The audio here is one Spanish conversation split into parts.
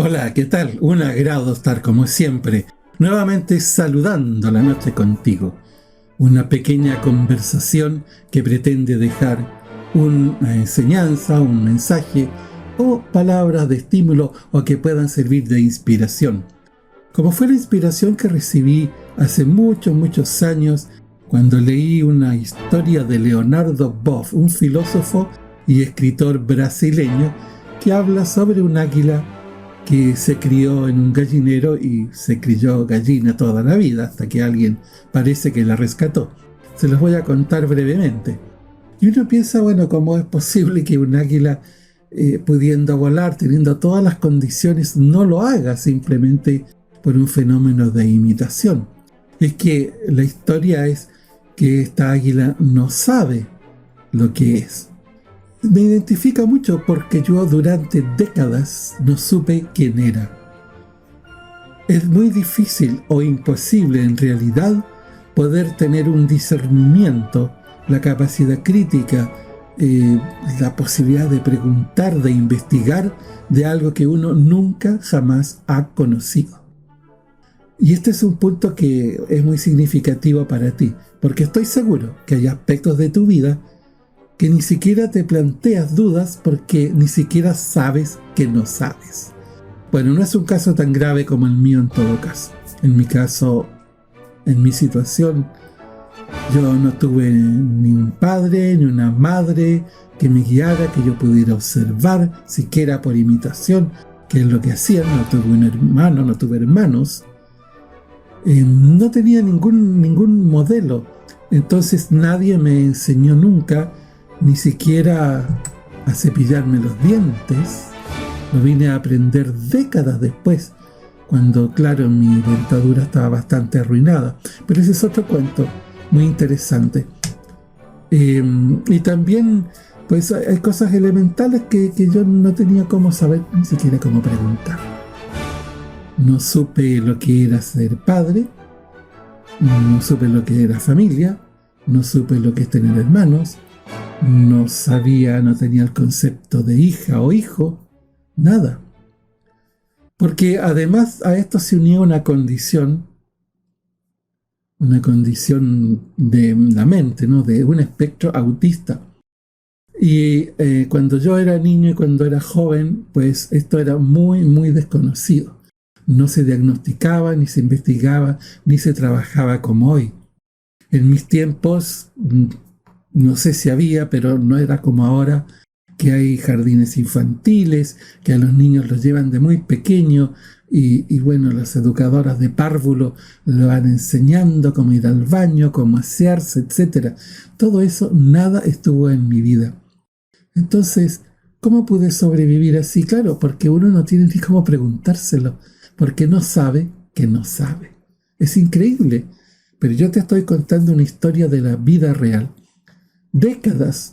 Hola, ¿qué tal? Un agrado estar como siempre, nuevamente saludando la noche contigo. Una pequeña conversación que pretende dejar una enseñanza, un mensaje o palabras de estímulo o que puedan servir de inspiración. Como fue la inspiración que recibí hace muchos años cuando leí una historia de Leonardo Boff, un filósofo y escritor brasileño que habla sobre un águila que se crió en un gallinero y se crió gallina toda la vida hasta que alguien parece que la rescató. Se los voy a contar brevemente. Y uno piensa, bueno, ¿cómo es posible que un águila pudiendo volar, teniendo todas las condiciones, no lo haga simplemente por un fenómeno de imitación? Es que la historia es que esta águila no sabe lo que es. Me identifica mucho porque yo durante décadas no supe quién era. Es muy difícil o imposible en realidad poder tener un discernimiento, la capacidad crítica, la posibilidad de preguntar, de investigar de algo que uno nunca jamás ha conocido. Y este es un punto que es muy significativo para ti, porque estoy seguro que hay aspectos de tu vida que ni siquiera te planteas dudas porque ni siquiera sabes que no sabes. Bueno, no es un caso tan grave como el mío en todo caso. En mi caso, en mi situación, yo no tuve ni un padre, ni una madre que me guiara, que yo pudiera observar, siquiera por imitación, que es lo que hacían. No tuve un hermano, no tuve hermanos. No tenía ningún modelo. Entonces nadie me enseñó nunca ni siquiera a cepillarme los dientes. Lo vine a aprender décadas después, cuando, claro, mi dentadura estaba bastante arruinada. Pero ese es otro cuento muy interesante. Y también, pues, hay cosas elementales que yo no tenía cómo saber, ni siquiera cómo preguntar. No supe lo que era ser padre, no supe lo que era familia, no supe lo que es tener hermanos, no tenía el concepto de hija o hijo, nada. Porque además a esto se unía una condición de la mente, ¿no? De un espectro autista. Y cuando yo era niño y cuando era joven, pues esto era muy desconocido. No se diagnosticaba, ni se investigaba, ni se trabajaba como hoy. En mis tiempos, no sé si había, pero no era como ahora, que hay jardines infantiles, que a los niños los llevan de muy pequeño y bueno, las educadoras de párvulo lo van enseñando cómo ir al baño, cómo asearse, etc. Todo eso, nada estuvo en mi vida. Entonces, ¿cómo pude sobrevivir así? Claro, porque uno no tiene ni cómo preguntárselo, porque no sabe que no sabe. Es increíble, pero yo te estoy contando una historia de la vida real. Décadas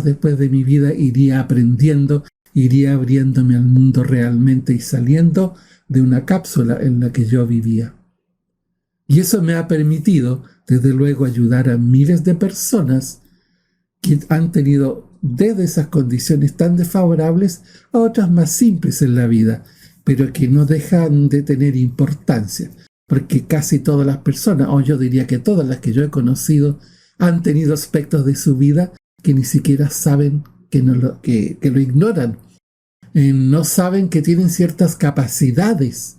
después de mi vida iría aprendiendo, iría abriéndome al mundo realmente y saliendo de una cápsula en la que yo vivía. Y eso me ha permitido, desde luego, ayudar a miles de personas que han tenido desde esas condiciones tan desfavorables a otras más simples en la vida, pero que no dejan de tener importancia, porque casi todas las personas, o yo diría que todas las que yo he conocido, han tenido aspectos de su vida que ni siquiera saben que lo ignoran. No saben que tienen ciertas capacidades,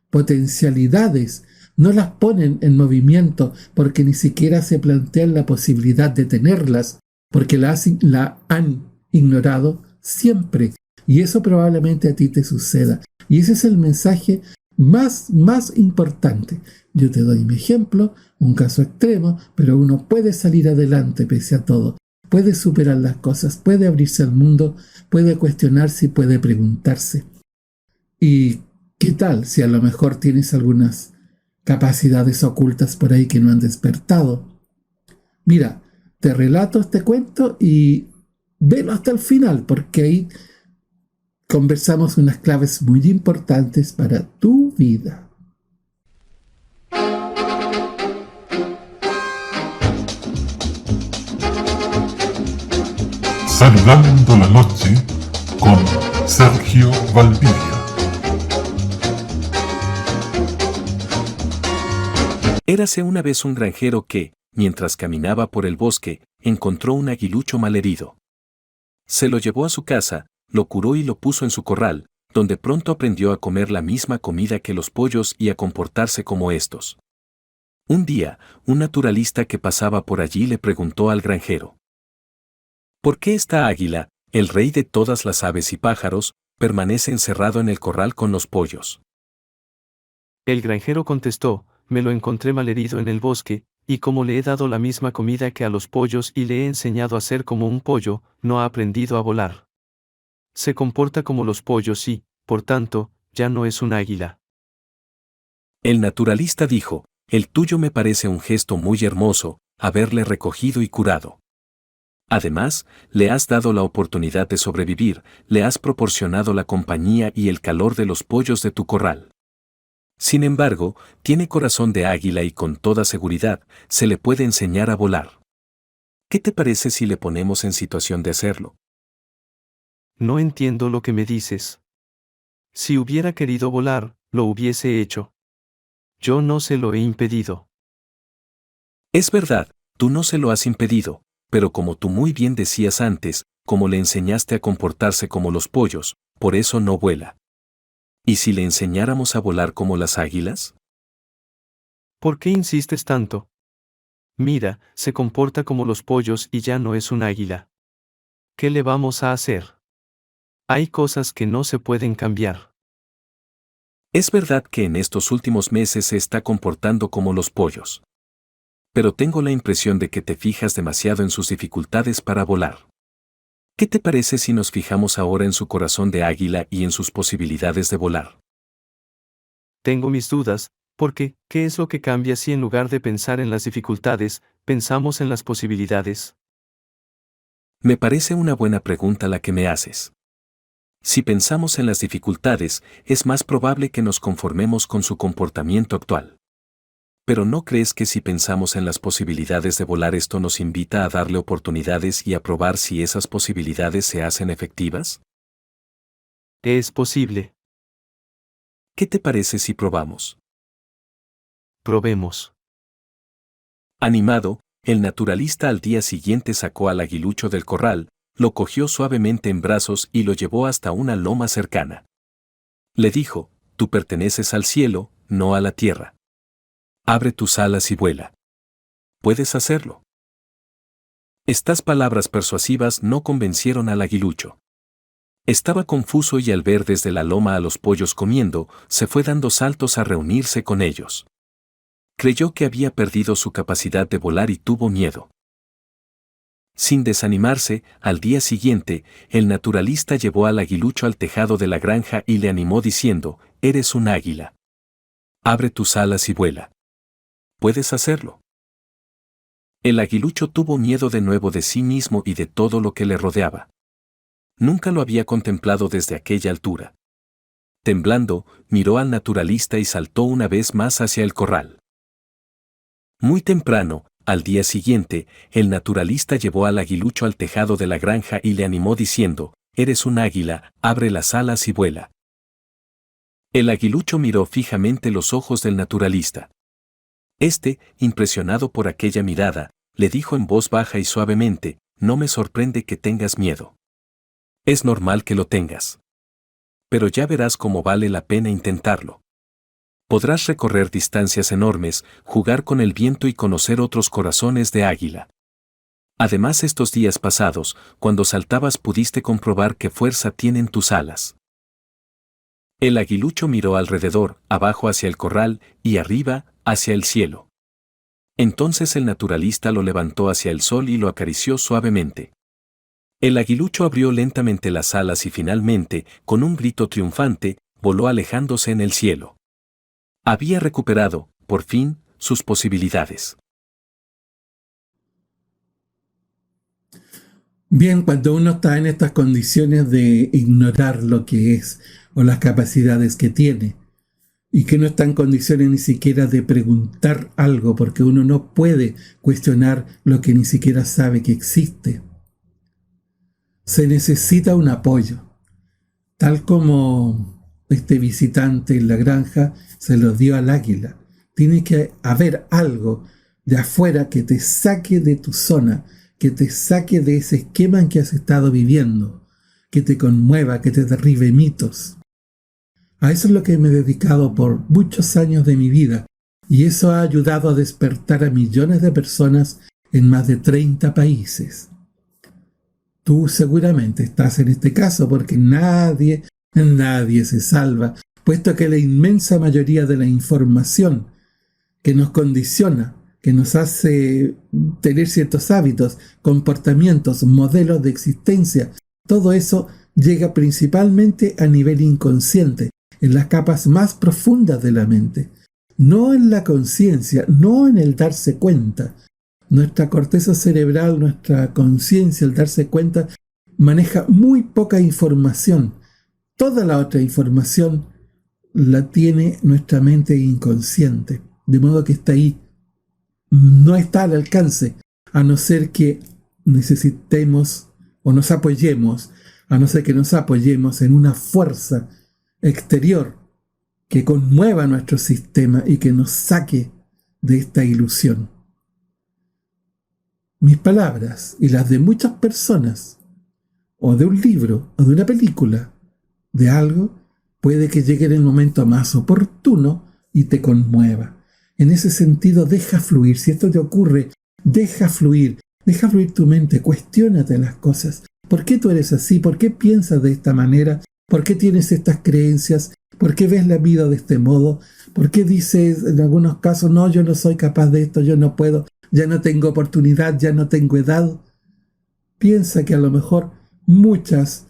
potencialidades, no las ponen en movimiento porque ni siquiera se plantean la posibilidad de tenerlas, porque la han ignorado siempre. Y eso probablemente a ti te suceda. Y ese es el mensaje más importante. Yo te doy mi ejemplo, un caso extremo, pero uno puede salir adelante pese a todo. Puede superar las cosas, puede abrirse al mundo, puede cuestionarse y puede preguntarse. ¿Y qué tal si a lo mejor tienes algunas capacidades ocultas por ahí que no han despertado? Mira, te relato este cuento y velo hasta el final, porque ahí conversamos unas claves muy importantes para tu vida. Saludando la noche con Sergio Valdivia. Érase una vez un granjero que, mientras caminaba por el bosque, encontró un aguilucho malherido. Se lo llevó a su casa, lo curó y lo puso en su corral, donde pronto aprendió a comer la misma comida que los pollos y a comportarse como estos. Un día, un naturalista que pasaba por allí le preguntó al granjero: ¿por qué esta águila, el rey de todas las aves y pájaros, permanece encerrado en el corral con los pollos? El granjero contestó: me lo encontré malherido en el bosque, y como le he dado la misma comida que a los pollos y le he enseñado a ser como un pollo, no ha aprendido a volar. Se comporta como los pollos y, por tanto, ya no es un águila. El naturalista dijo: el tuyo me parece un gesto muy hermoso, haberle recogido y curado. Además, le has dado la oportunidad de sobrevivir, le has proporcionado la compañía y el calor de los pollos de tu corral. Sin embargo, tiene corazón de águila y con toda seguridad, se le puede enseñar a volar. ¿Qué te parece si le ponemos en situación de hacerlo? No entiendo lo que me dices. Si hubiera querido volar, lo hubiese hecho. Yo no se lo he impedido. Es verdad, tú no se lo has impedido, pero como tú muy bien decías antes, como le enseñaste a comportarse como los pollos, por eso no vuela. ¿Y si le enseñáramos a volar como las águilas? ¿Por qué insistes tanto? Mira, se comporta como los pollos y ya no es un águila. ¿Qué le vamos a hacer? Hay cosas que no se pueden cambiar. Es verdad que en estos últimos meses se está comportando como los pollos. Pero tengo la impresión de que te fijas demasiado en sus dificultades para volar. ¿Qué te parece si nos fijamos ahora en su corazón de águila y en sus posibilidades de volar? Tengo mis dudas, porque, ¿qué es lo que cambia si en lugar de pensar en las dificultades, pensamos en las posibilidades? Me parece una buena pregunta la que me haces. Si pensamos en las dificultades, es más probable que nos conformemos con su comportamiento actual. Pero ¿no crees que si pensamos en las posibilidades de volar esto nos invita a darle oportunidades y a probar si esas posibilidades se hacen efectivas? Es posible. ¿Qué te parece si probamos? Probemos. Animado, el naturalista al día siguiente sacó al aguilucho del corral, lo cogió suavemente en brazos y lo llevó hasta una loma cercana. Le dijo: tú perteneces al cielo, no a la tierra. Abre tus alas y vuela. Puedes hacerlo. Estas palabras persuasivas no convencieron al aguilucho. Estaba confuso y al ver desde la loma a los pollos comiendo, se fue dando saltos a reunirse con ellos. Creyó que había perdido su capacidad de volar y tuvo miedo. Sin desanimarse, al día siguiente, el naturalista llevó al aguilucho al tejado de la granja y le animó diciendo: eres un águila. Abre tus alas y vuela. Puedes hacerlo. El aguilucho tuvo miedo de nuevo de sí mismo y de todo lo que le rodeaba. Nunca lo había contemplado desde aquella altura. Temblando, miró al naturalista y saltó una vez más hacia el corral. Muy temprano, al día siguiente, el naturalista llevó al aguilucho al tejado de la granja y le animó diciendo: eres un águila, abre las alas y vuela. El aguilucho miró fijamente los ojos del naturalista. Este, impresionado por aquella mirada, le dijo en voz baja y suavemente: no me sorprende que tengas miedo. Es normal que lo tengas. Pero ya verás cómo vale la pena intentarlo. Podrás recorrer distancias enormes, jugar con el viento y conocer otros corazones de águila. Además, estos días pasados, cuando saltabas pudiste comprobar qué fuerza tienen tus alas. El aguilucho miró alrededor, abajo hacia el corral, y arriba, hacia el cielo. Entonces el naturalista lo levantó hacia el sol y lo acarició suavemente. El aguilucho abrió lentamente las alas y finalmente, con un grito triunfante, voló alejándose en el cielo. Había recuperado, por fin, sus posibilidades. Bien, cuando uno está en estas condiciones de ignorar lo que es o las capacidades que tiene, y que no está en condiciones ni siquiera de preguntar algo, porque uno no puede cuestionar lo que ni siquiera sabe que existe, se necesita un apoyo, tal como este visitante en la granja se lo dio al águila. Tiene que haber algo de afuera que te saque de tu zona, que te saque de ese esquema en que has estado viviendo, que te conmueva, que te derribe mitos. A eso es lo que me he dedicado por muchos años de mi vida, y eso ha ayudado a despertar a millones de personas en más de 30 países. Tú seguramente estás en este caso porque nadie se salva, puesto que la inmensa mayoría de la información que nos condiciona, que nos hace tener ciertos hábitos, comportamientos, modelos de existencia, todo eso llega principalmente a nivel inconsciente, en las capas más profundas de la mente, no en la conciencia, no en el darse cuenta. Nuestra corteza cerebral, nuestra conciencia, el darse cuenta, maneja muy poca información. Toda la otra información la tiene nuestra mente inconsciente, de modo que está ahí. No está al alcance, a no ser que necesitemos o nos apoyemos, a no ser que nos apoyemos en una fuerza exterior que conmueva nuestro sistema y que nos saque de esta ilusión. Mis palabras y las de muchas personas, o de un libro, o de una película, de algo, puede que llegue en el momento más oportuno y te conmueva. En ese sentido, deja fluir. Si esto te ocurre, deja fluir tu mente, cuestiónate las cosas. ¿Por qué tú eres así? ¿Por qué piensas de esta manera? ¿Por qué tienes estas creencias? ¿Por qué ves la vida de este modo? ¿Por qué dices en algunos casos, no, yo no soy capaz de esto, yo no puedo, ya no tengo oportunidad, ya no tengo edad? Piensa que a lo mejor muchas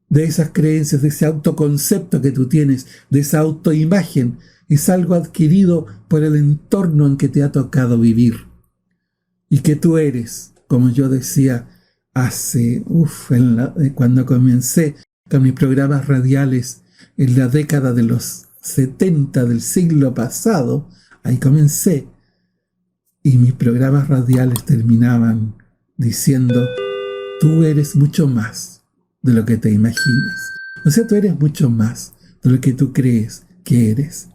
de esas creencias, de ese autoconcepto que tú tienes, de esa autoimagen, es algo adquirido por el entorno en que te ha tocado vivir. Y que tú eres, como yo decía cuando comencé con mis programas radiales en la década de los 70 del siglo pasado, ahí comencé, y mis programas radiales terminaban diciendo: tú eres mucho más de lo que te imaginas. O sea, tú eres mucho más de lo que tú crees que eres.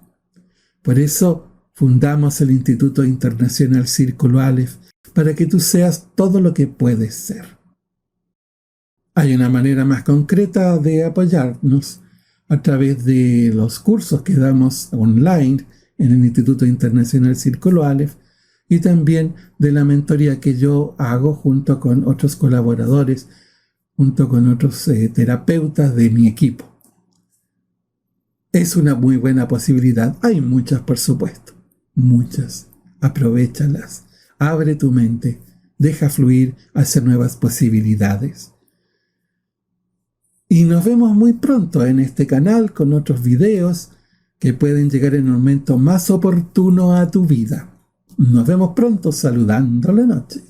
Por eso fundamos el Instituto Internacional Círculo Aleph, para que tú seas todo lo que puedes ser. Hay una manera más concreta de apoyarnos a través de los cursos que damos online en el Instituto Internacional Círculo Aleph y también de la mentoría que yo hago junto con otros colaboradores, junto con otros terapeutas de mi equipo. Es una muy buena posibilidad. Hay muchas, por supuesto. Muchas. Aprovéchalas. Abre tu mente. Deja fluir hacia nuevas posibilidades. Y nos vemos muy pronto en este canal con otros videos que pueden llegar en un momento más oportuno a tu vida. Nos vemos pronto, saludando la noche.